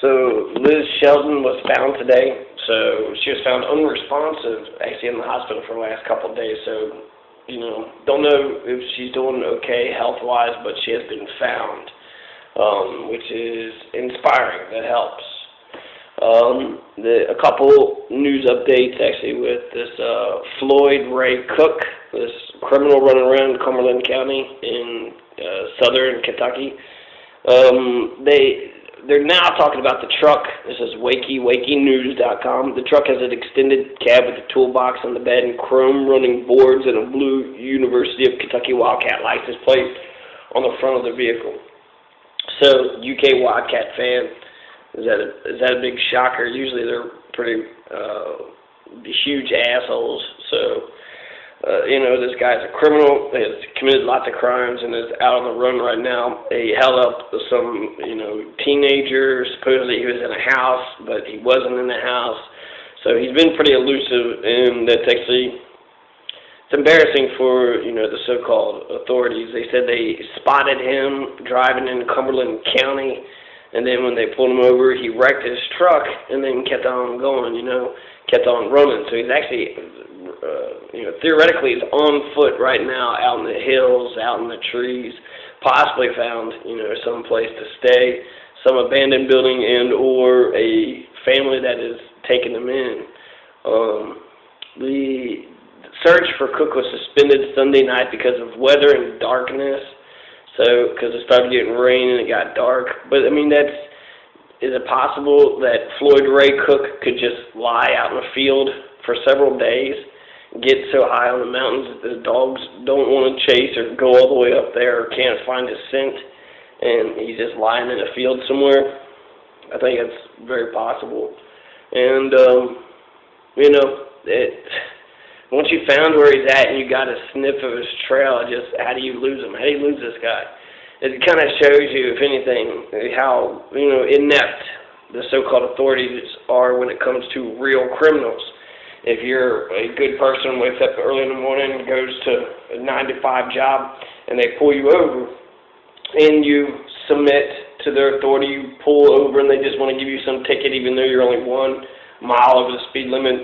So Liz Shelton was found today. So she was found unresponsive, actually in the hospital for the last couple of days. So, don't know if she's doing okay health-wise, but she has been found, which is inspiring. That helps. A couple news updates actually with this Floyd Ray Cook, this criminal running around Cumberland County in southern Kentucky. They're now talking about the truck. This is wakeynews.com. The truck has an extended cab with a toolbox on the bed and chrome running boards and a blue University of Kentucky Wildcat license plate on the front of the vehicle. So, UK Wildcat fan, is that a big shocker? Usually they're pretty huge assholes. So, this guy's a criminal, has committed lots of crimes, and is out on the run right now. He held up some, teenager. Supposedly he was in a house, but he wasn't in the house. So he's been pretty elusive, and it's embarrassing for, the so-called authorities. They said they spotted him driving in Cumberland County, and then when they pulled him over, he wrecked his truck and then kept on going, kept on running. So he's actually, theoretically, he's on foot right now, out in the hills, out in the trees, possibly found, some place to stay, some abandoned building and or a family that is taking him in. The search for Cook was suspended Sunday night because of weather and darkness. So, because it started getting rain and it got dark. But, is it possible that Floyd Ray Cook could just lie out in the field for several days, get so high on the mountains that the dogs don't want to chase or go all the way up there or can't find his scent, and he's just lying in a field somewhere? I think it's very possible. And, once you found where he's at and you got a sniff of his trail, how do you lose him? How do you lose this guy? It kind of shows you, if anything, how, inept the so-called authorities are when it comes to real criminals. If you're a good person, wakes up early in the morning and goes to a 9-to-5 job, and they pull you over, and you submit to their authority, you pull over, and they just want to give you some ticket, even though you're only 1 mile over the speed limit,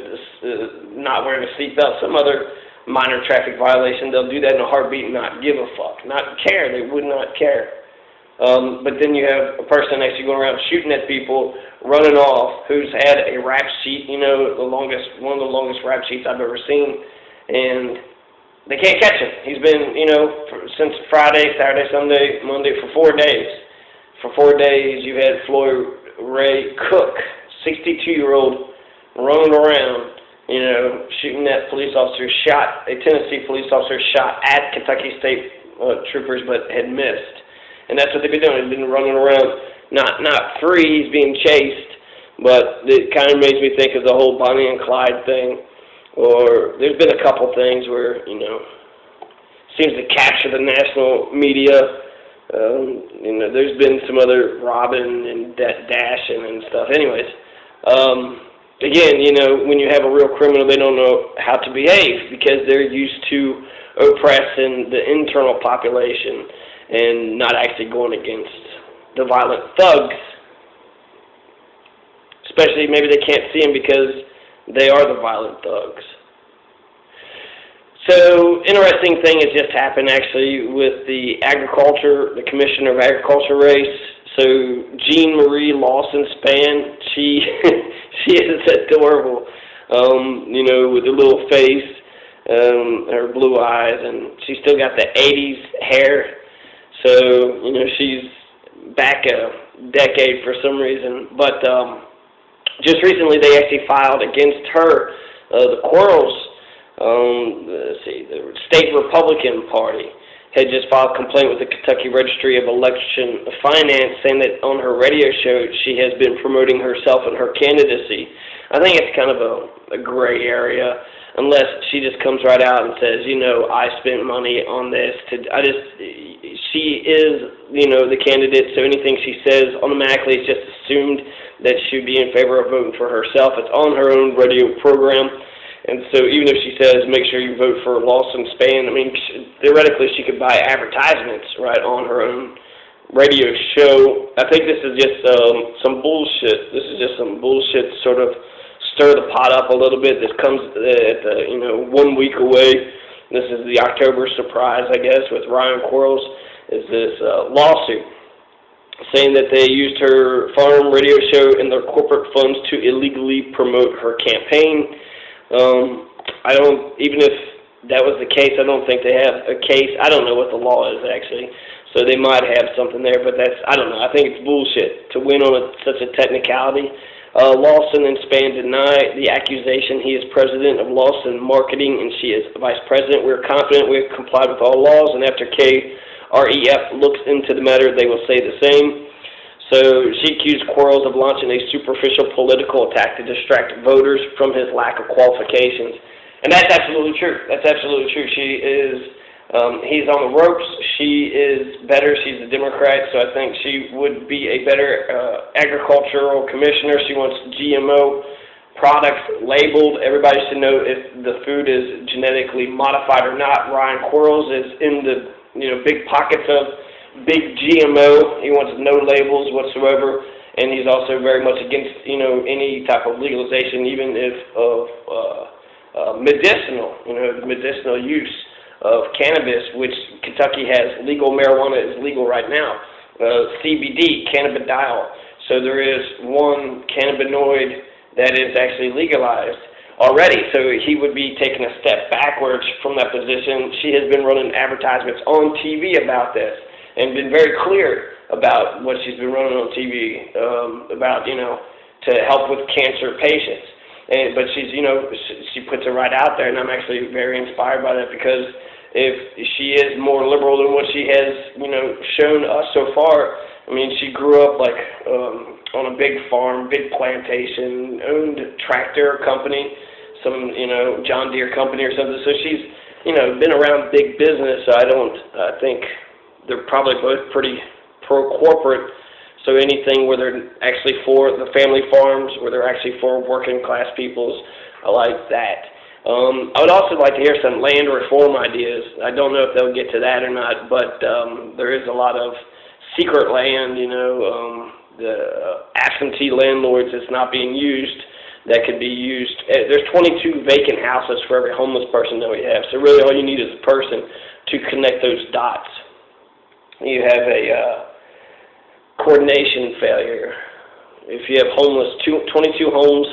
not wearing a seatbelt, some other minor traffic violation, they'll do that in a heartbeat and not give a fuck, not care. They would not care. But then you have a person actually going around shooting at people, running off, who's had a rap sheet, one of the longest rap sheets I've ever seen, and they can't catch him. He's been, since Friday, Saturday, Sunday, Monday, for 4 days. For 4 days, you've had Floyd Ray Cook, 62-year-old, running around, shooting at police officers, a Tennessee police officer shot at Kentucky State troopers but had missed. And that's what they've been doing. They've been running around, not free, he's being chased, but it kind of makes me think of the whole Bonnie and Clyde thing, or there's been a couple things where, seems to capture the national media. There's been some other robbing and dashing and stuff. Anyways, again, when you have a real criminal, they don't know how to behave because they're used to oppressing the internal population and not actually going against the violent thugs. Especially maybe they can't see them because they are the violent thugs. So, interesting thing has just happened actually with the Commissioner of Agriculture race. So, Jean Marie Lawson Spann, she is adorable, with her little face, her blue eyes, and she's still got the 80s hair. So, she's back a decade for some reason. But just recently they actually filed against her, the Quarles, the state Republican Party had just filed a complaint with the Kentucky Registry of Election Finance saying that on her radio show she has been promoting herself and her candidacy. I think it's kind of a gray area unless she just comes right out and says, I spent money on this. She is, the candidate, so anything she says automatically is just assumed that she would be in favor of voting for herself. It's on her own radio program. And so even if she says, make sure you vote for Lawson Spann, theoretically she could buy advertisements right on her own radio show. I think this is just some bullshit. This is just some bullshit to sort of stir the pot up a little bit. This comes at 1 week away. This is the October surprise, I guess, with Ryan Quarles. Is this lawsuit saying that they used her farm radio show and their corporate funds to illegally promote her campaign. Even if that was the case, I don't think they have a case. I don't know what the law is, actually. So they might have something there, but I don't know. I think it's bullshit to win on such a technicality. Lawson and Spann deny the accusation. He is president of Lawson Marketing, and she is vice president. We're confident we have complied with all laws, and after KREF looks into the matter, they will say the same. So she accused Quarles of launching a superficial political attack to distract voters from his lack of qualifications. And that's absolutely true. That's absolutely true. She is, he's on the ropes. She is better. She's a Democrat, so I think she would be a better agricultural commissioner. She wants GMO products labeled. Everybody should know if the food is genetically modified or not. Ryan Quarles is in the big pockets of big GMO. He wants no labels whatsoever, and he's also very much against any type of legalization, even if of medicinal, the medicinal use of cannabis, which Kentucky has legal. Marijuana is legal right now. CBD, cannabidiol. So there is one cannabinoid that is actually legalized already. So he would be taking a step backwards from that position. She has been running advertisements on TV about this, and been very clear about what she's been running on TV about, to help with cancer patients. But she's, she puts it right out there, and I'm actually very inspired by that, because if she is more liberal than what she has, shown us so far. I mean, she grew up like on a big farm, big plantation, owned a tractor company, some, John Deere company or something. So she's, been around big business. So I think they're probably both pretty pro-corporate, so anything where they're actually for the family farms, where they're actually for working-class peoples, I like that. I would also like to hear some land reform ideas. I don't know if they'll get to that or not, but there is a lot of secret land, the absentee landlords that's not being used, that could be used. There's 22 vacant houses for every homeless person that we have, so really all you need is a person to connect those dots. You have a coordination failure. If you have 22 homes,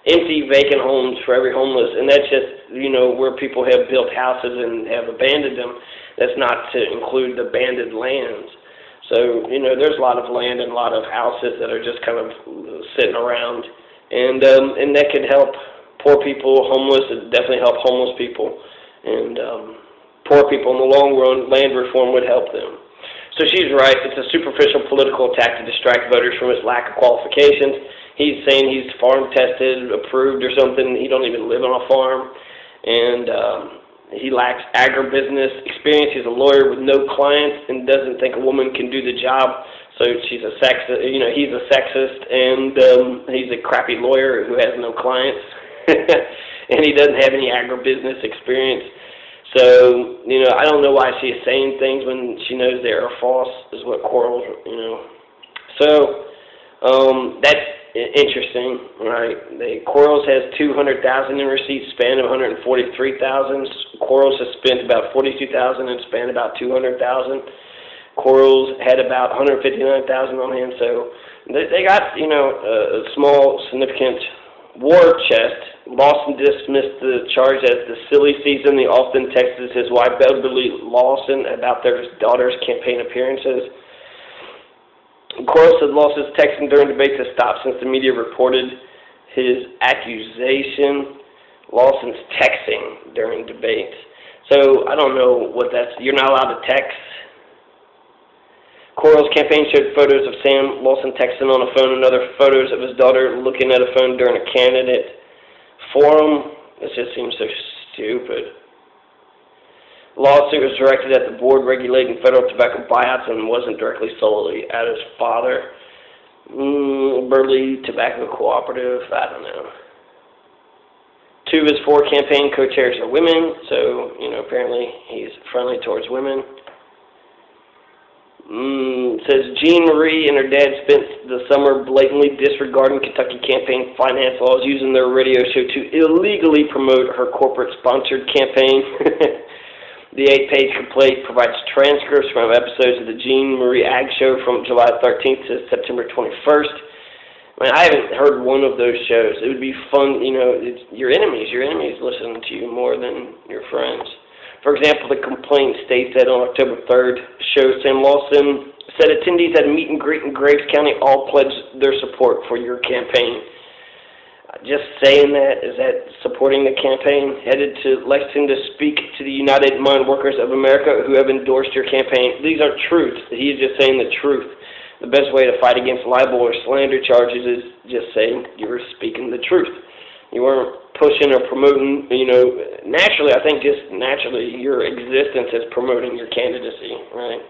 empty, vacant homes for every homeless, and that's just, where people have built houses and have abandoned them. That's not to include the abandoned lands. So, there's a lot of land and a lot of houses that are just kind of sitting around, and that could help poor people, homeless. It definitely help homeless people, and poor people in the long run. Land reform would help them. So she's right. It's a superficial political attack to distract voters from his lack of qualifications. He's saying he's farm tested, approved or something. He don't even live on a farm. And he lacks agribusiness experience. He's a lawyer with no clients and doesn't think a woman can do the job. So she's a sexist. He's a sexist, and he's a crappy lawyer who has no clients. And he doesn't have any agribusiness experience. So, I don't know why she is saying things when she knows they are false, is what Quarles, So, that's interesting, right? Quarles has $200,000 in receipts, Spann of $143,000. Quarles has spent about $42,000 and Spann about $200,000. Quarles had about $159,000 on hand, so they got, a small, significant war chest. Lawson dismissed the charge as the silly season. He often texted his wife, Beverly Lawson, about their daughter's campaign appearances. Quarles said Lawson's texting during debates has stopped since the media reported his accusation. Lawson's texting during debates. So I don't know what that's. You're not allowed to text. Quarles' campaign showed photos of Sam Lawson texting on a phone and other photos of his daughter looking at a phone during a candidate forum. This just seems so stupid. The lawsuit was directed at the board regulating federal tobacco buyouts and wasn't directly solely at his father. Burley Tobacco Cooperative, I don't know. 2 of his 4 campaign co-chairs are women, so, apparently he's friendly towards women. Says Jean Marie and her dad spent the summer blatantly disregarding Kentucky campaign finance laws, using their radio show to illegally promote her corporate-sponsored campaign. The 8-page complaint provides transcripts from episodes of the Jean Marie Ag Show from July 13th to September 21st. I haven't heard one of those shows. It would be fun, it's your enemies listen to you more than your friends. For example, the complaint states that on October 3rd, show Sam Lawson said attendees at a meet and greet in Graves County all pledged their support for your campaign. Just saying that, is that supporting the campaign? Headed to Lexington to speak to the United Mine Workers of America who have endorsed your campaign. These are truths. He is just saying the truth. The best way to fight against libel or slander charges is just saying you were speaking the truth. You weren't pushing or promoting, naturally, I think just naturally your existence is promoting your candidacy, right?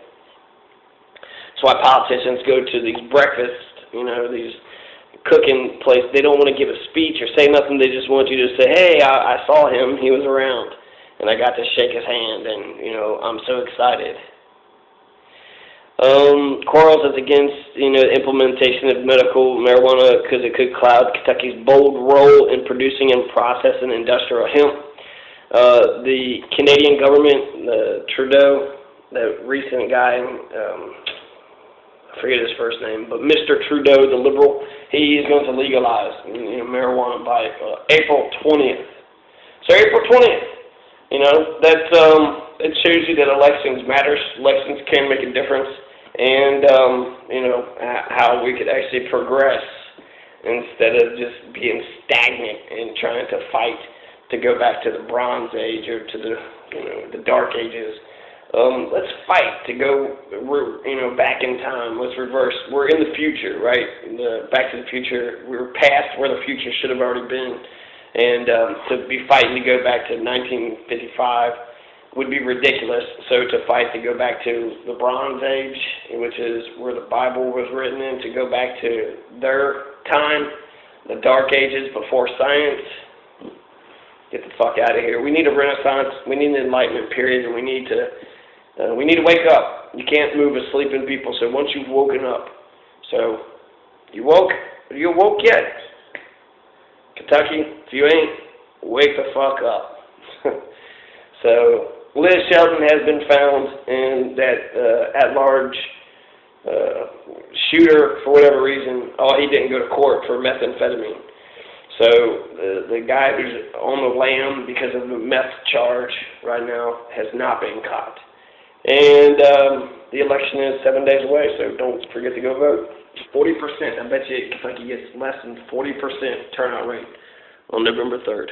That's why politicians go to these breakfasts, these cooking places. They don't want to give a speech or say nothing. They just want you to say, hey, I saw him, he was around, and I got to shake his hand, and, I'm so excited. Quarles is against, the implementation of medical marijuana because it could cloud Kentucky's bold role in producing and processing industrial hemp. The Canadian government, Trudeau, the recent guy, I forget his first name, but Mr. Trudeau, the liberal, he is going to legalize, marijuana by April 20th. So April 20th, that's it shows you that elections matters. Elections can make a difference. And, how we could actually progress instead of just being stagnant and trying to fight to go back to the Bronze Age or to the Dark Ages. Let's fight to go, back in time. Let's reverse. We're in the future, right? Back to the Future. We're past where the future should have already been. And to be fighting to go back to 1955 would be ridiculous. So to fight to go back to the Bronze Age, which is where the Bible was written in, to go back to their time, the Dark Ages before science, get the fuck out of here. We need a renaissance. We need an enlightenment period, and we need to wake up. You can't move a sleeping people. So once you've woken up, so you woke? Are you woke yet? Kentucky, if you ain't, wake the fuck up. So Liz Shelton has been found, and that at-large shooter, for whatever reason, he didn't go to court for methamphetamine. So the guy who's on the lam because of the meth charge right now has not been caught. And the election is 7 days away, so don't forget to go vote. 40%. I bet you Kentucky gets less than 40% turnout rate on November 3rd.